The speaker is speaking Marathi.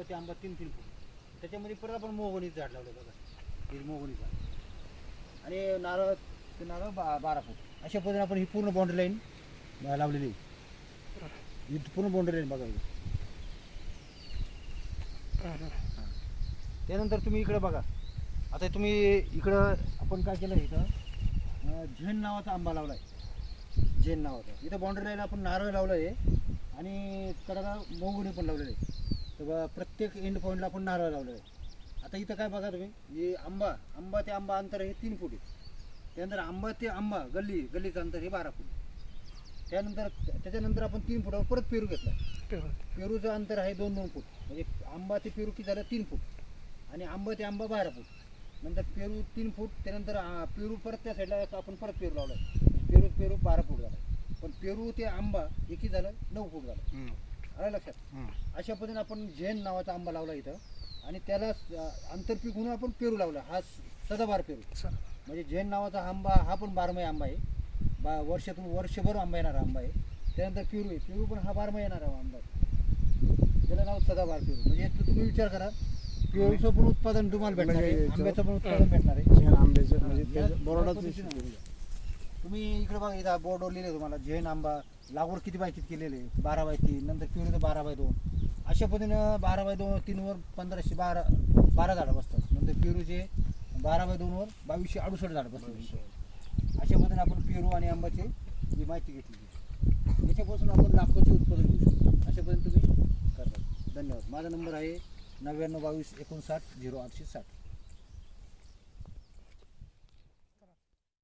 ते आंबा 3-3 फूट. त्याच्यामध्ये परत आपण मोहगणीचं झाड लावलं बघा, हे मोहगणीचं. आणि नारळ ते नारळ 12 फूट. अशा पद्धतीने आपण ही पूर्ण बाउंड्री लाईन लावलेली आहे. ही पूर्ण बाउंड्री लाईन बघा. त्यानंतर तुम्ही इकडे बघा. आता तुम्ही इकडं आपण काय केलं, इथं झेन नावाचा आंबा लावला आहे. झेन नावाचा इथं बाउंड्री लाईन आपण नारळ लावलं आहे आणि कडाला मोहगुणी पण लावलेलं आहे. तर प्रत्येक एंड पॉईंटला आपण नारळ लावलं आहे. आता इथं काय बघा तुम्ही, हे आंबा ते आंबा अंतर हे 3 फूट आहे. त्यानंतर आंबा ते आंबा गल्लीचं अंतर हे 12 फूट. त्याच्यानंतर आपण 3 फुटावर परत पेरू घेतला. पेरूचं अंतर आहे 2-2 फूट. म्हणजे आंबा ते पेरू किती झालं 3 फूट. आणि आंबा ते आंबा 12 फूट. नंतर पेरू 3 फूट. त्यानंतर पेरू परत त्या साईडला आपण परत पेरू लावला. पेरू 12 फूट झाला. पण पेरू ते आंबा हे किती झालं 9 फूट झालं. आलं लक्षात. अशा पद्धतीने आपण झेन नावाचा आंबा लावला इथं आणि त्याला आंतरपीक म्हणून आपण पेरू लावला. हा सदाबहार पेरू. म्हणजे झेन नावाचा आंबा हा पण 12 आंबा आहे. वर्षभर आंबा येणारा आंबा आहे. त्यानंतर पेरू पण हा 12 येणारा आंबा आहे. त्याला नाव सदाबहार पेरू. म्हणजे तुम्ही विचार करा, पेरूचं पण उत्पादन तुम्हाला भेटणार आहे, आंब्याचं पण उत्पादन भेटणार आहे. आंब्याचं म्हणजे तुम्ही इकडे बघा, इथं बोर्डवर लिहिले तुम्हाला झेन आंबा लागवड किती बाय किती केलेले 12x3. नंतर पेरूचं 12x2. अशा पद्धतीनं 12x2 3वर 1512 झाडं बसतात. नंतर पेरूचे 12x2 वर 2268 झाडं बसतात. अशा पद्धतीने आपण पेरू आणि आंब्याची जी माहिती घेतली, याच्यापासून आपण लाखोचे उत्पादन घेऊ शकतो. अशा पद्धतीने तुम्ही करता. धन्यवाद. माझा नंबर आहे 99 22 59 0860.